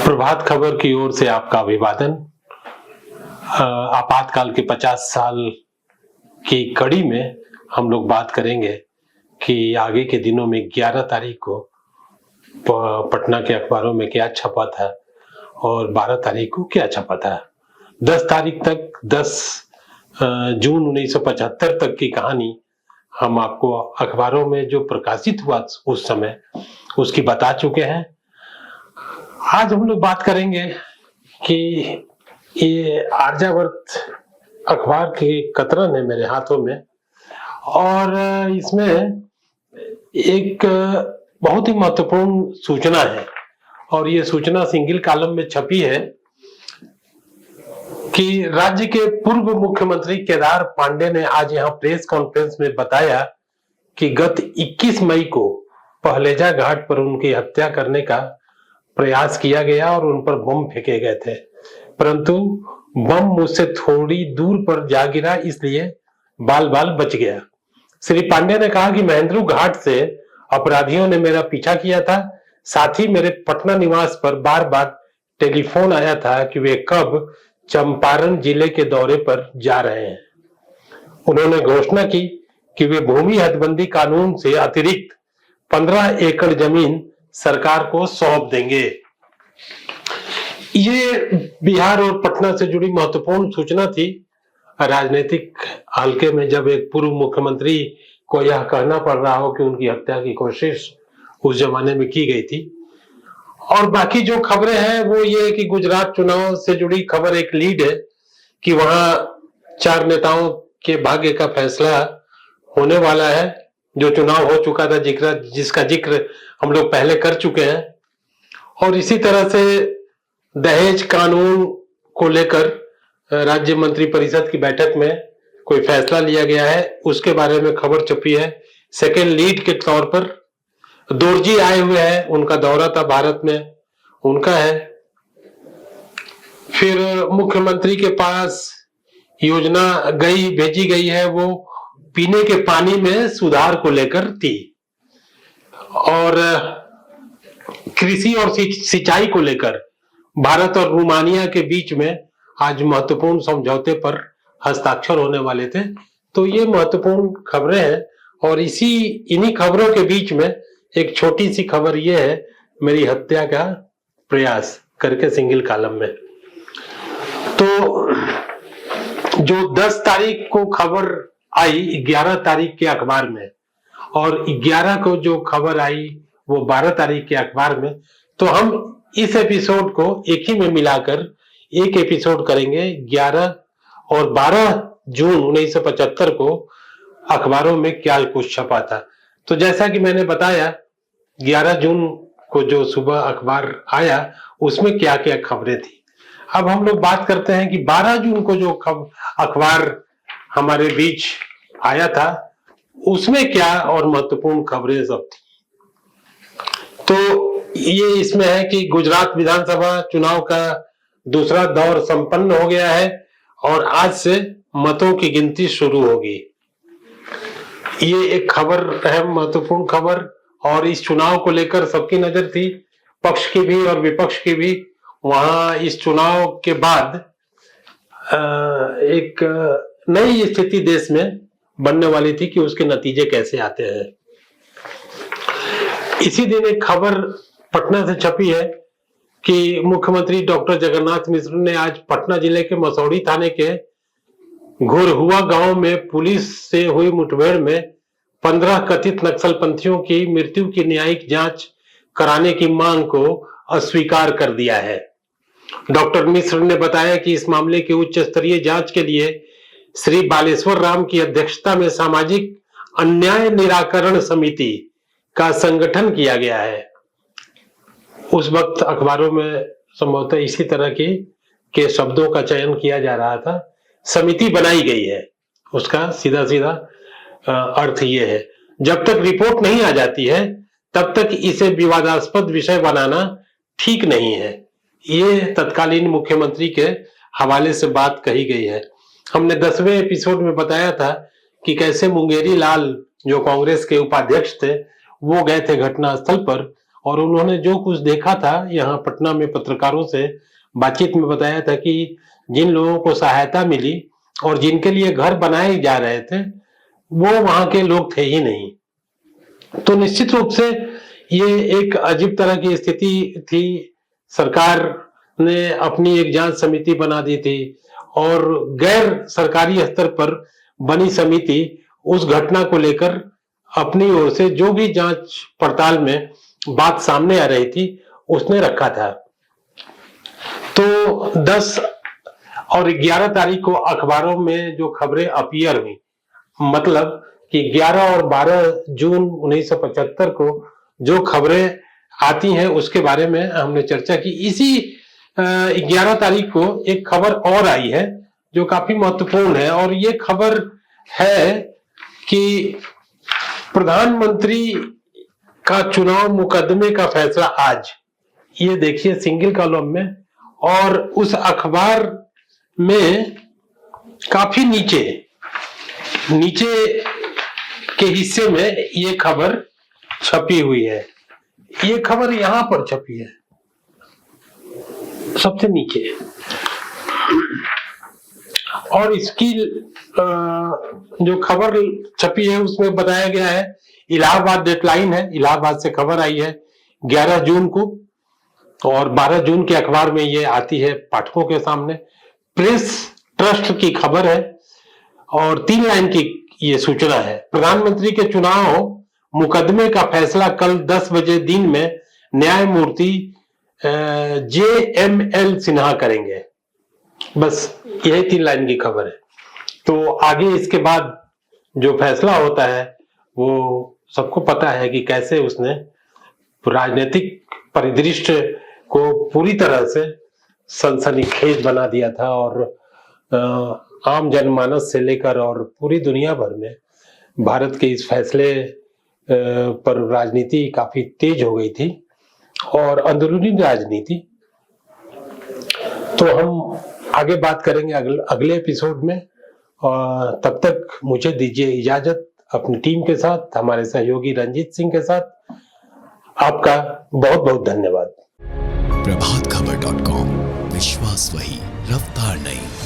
प्रभात खबर की ओर से आपका अभिवादन। आपातकाल के 50 साल की कड़ी में हम लोग बात करेंगे कि आगे के दिनों में 11 तारीख को पटना के अखबारों में क्या छपा था और 12 तारीख को क्या छपा था। 10 तारीख तक 10 जून 1975 तक की कहानी हम आपको अखबारों में जो प्रकाशित हुआ उस समय उसकी बता चुके हैं। आज हम लोग बात करेंगे कि ये आर्यावर्त अखबार की कतरन है मेरे हाथों में और इसमें एक बहुत ही महत्वपूर्ण सूचना है और ये सूचना सिंगल कॉलम में छपी है कि राज्य के पूर्व मुख्यमंत्री केदार पांडे ने आज यहाँ प्रेस कॉन्फ्रेंस में बताया कि गत 21 मई को पहलेजा घाट पर उनकी हत्या करने का प्रयास किया गया और उन पर बम फेंके गए थे, परंतु बम मुझसे थोड़ी दूर पर जा गिरा, इसलिए बाल बाल बच गया। श्री पांडे ने कहा कि महेंद्रू घाट से अपराधियों ने मेरा पीछा किया था, साथ ही मेरे पटना निवास पर बार बार टेलीफोन आया था कि वे कब चंपारण जिले के दौरे पर जा रहे हैं। उन्होंने घोषणा की कि वे भूमि हदबंदी कानून से अतिरिक्त 15 एकड़ जमीन सरकार को सौंप देंगे। ये बिहार और पटना से जुड़ी महत्वपूर्ण सूचना थी। राजनीतिक हल्के में जब एक पूर्व मुख्यमंत्री को यह कहना पड़ रहा हो कि उनकी हत्या की कोशिश उस जमाने में की गई थी। और बाकी जो खबरें हैं वो ये है कि गुजरात चुनाव से जुड़ी खबर एक लीड है कि वहां 4 नेताओं के भाग्य का फैसला होने वाला है। जो चुनाव हो चुका था जिसका जिक्र हम लोग पहले कर चुके हैं। और इसी तरह से दहेज कानून को लेकर राज्य मंत्री परिषद की बैठक में कोई फैसला लिया गया है, उसके बारे में खबर छपी है। सेकेंड लीड के तौर पर दोरजी आए हुए हैं, उनका दौरा था भारत में, उनका है। फिर मुख्यमंत्री के पास योजना भेजी गई है, वो पीने के पानी में सुधार को लेकर थी। और कृषि और सिंचाई को लेकर भारत और रोमानिया के बीच में आज महत्वपूर्ण समझौते पर हस्ताक्षर होने वाले थे। तो ये महत्वपूर्ण खबरें हैं और इन्हीं खबरों के बीच में एक छोटी सी खबर ये है, मेरी हत्या का प्रयास करके सिंगल कॉलम में। तो जो 10 तारीख को खबर आई 11 तारीख के अखबार में और 11 को जो खबर आई वो 12 तारीख के अखबार में, तो हम इस एपिसोड को एक ही में मिलाकर एक एपिसोड करेंगे। 11 और 12 जून 1975 को अखबारों में क्या कुछ छपा था। तो जैसा कि मैंने बताया 11 जून को जो सुबह अखबार आया उसमें क्या क्या खबरें थी। अब हम लोग बात करते हैं कि 12 जून को जो अखबार हमारे बीच आया था उसमें क्या और महत्वपूर्ण खबरें सब थी। तो ये इसमें है कि गुजरात विधानसभा चुनाव का दूसरा दौर संपन्न हो गया है और आज से मतों की गिनती शुरू होगी। ये एक खबर है, महत्वपूर्ण खबर। और इस चुनाव को लेकर सबकी नजर थी, पक्ष की भी और विपक्ष की भी। वहां इस चुनाव के बाद एक नई स्थिति देश में बनने वाली थी कि उसके नतीजे कैसे आते हैं। इसी दिन एक खबर पटना से छपी है कि मुख्यमंत्री डॉक्टर जगन्नाथ मिश्र ने आज पटना जिले के मसौढ़ी थाने के घुरहुआ गांव में पुलिस से हुई मुठभेड़ में 15 कथित नक्सलपंथियों की मृत्यु की न्यायिक जांच कराने की मांग को अस्वीकार कर दिया है। डॉक्टर मिश्र ने बताया कि इस मामले की उच्च स्तरीय जांच के लिए श्री बालेश्वर राम की अध्यक्षता में सामाजिक अन्याय निराकरण समिति का संगठन किया गया है। उस वक्त अखबारों में संभवतः इसी तरह के शब्दों का चयन किया जा रहा था। समिति बनाई गई है, उसका सीधा सीधा अर्थ ये है। जब तक रिपोर्ट नहीं आ जाती है तब तक इसे विवादास्पद विषय बनाना ठीक नहीं है। ये तत्कालीन मुख्यमंत्री के हवाले से बात कही गई है। हमने 10वें एपिसोड में बताया था कि कैसे मुंगेरी लाल जो कांग्रेस के उपाध्यक्ष थे वो गए थे घटनास्थल पर और उन्होंने जो कुछ देखा था यहाँ पटना में पत्रकारों से बातचीत में बताया था कि जिन लोगों को सहायता मिली और जिनके लिए घर बनाए जा रहे थे वो वहां के लोग थे ही नहीं। तो निश्चित रूप से ये एक अजीब तरह की स्थिति थी। सरकार ने अपनी एक जांच समिति बना दी थी और गैर सरकारी स्तर पर बनी समिति उस घटना को लेकर अपनी ओर से जो भी जांच पड़ताल में बात सामने आ रही थी उसने रखा था। तो 10 और 11 तारीख को अखबारों में जो खबरें अपीयर हुई, मतलब कि 11 और 12 जून 1975 को जो खबरें आती हैं उसके बारे में हमने चर्चा की। इसी 11 तारीख को एक खबर और आई है जो काफी महत्वपूर्ण है और ये खबर है कि प्रधानमंत्री का चुनाव मुकदमे का फैसला आज, ये देखिए सिंगल कॉलम में, और उस अखबार में काफी नीचे के हिस्से में ये खबर छपी हुई है। ये खबर यहां पर छपी है सबसे नीचे, और इसकी जो खबर छपी है उसमें बताया गया है, इलाहाबाद डेडलाइन है, इलाहाबाद से खबर आई है 11 जून को और 12 जून के अखबार में ये आती है पाठकों के सामने। प्रेस ट्रस्ट की खबर है और 3 लाइन की ये सूचना है। प्रधानमंत्री के चुनाव मुकदमे का फैसला कल 10 बजे दिन में न्यायमूर्ति JML सिन्हा करेंगे। बस यही 3 लाइन की खबर है। तो आगे इसके बाद जो फैसला होता है वो सबको पता है कि कैसे उसने राजनीतिक परिदृश्य को पूरी तरह से सनसनीखेज बना दिया था और आम जनमानस से लेकर और पूरी दुनिया भर में भारत के इस फैसले पर राजनीति काफी तेज हो गई थी और अंदरूनी राजनीति। तो हम आगे बात करेंगे अगले एपिसोड में, और तब तक मुझे दीजिए इजाजत अपनी टीम के साथ, हमारे सहयोगी रंजीत सिंह के साथ। आपका बहुत बहुत धन्यवाद। प्रभातखबर.com, विश्वास वही, रफ्तार नहीं।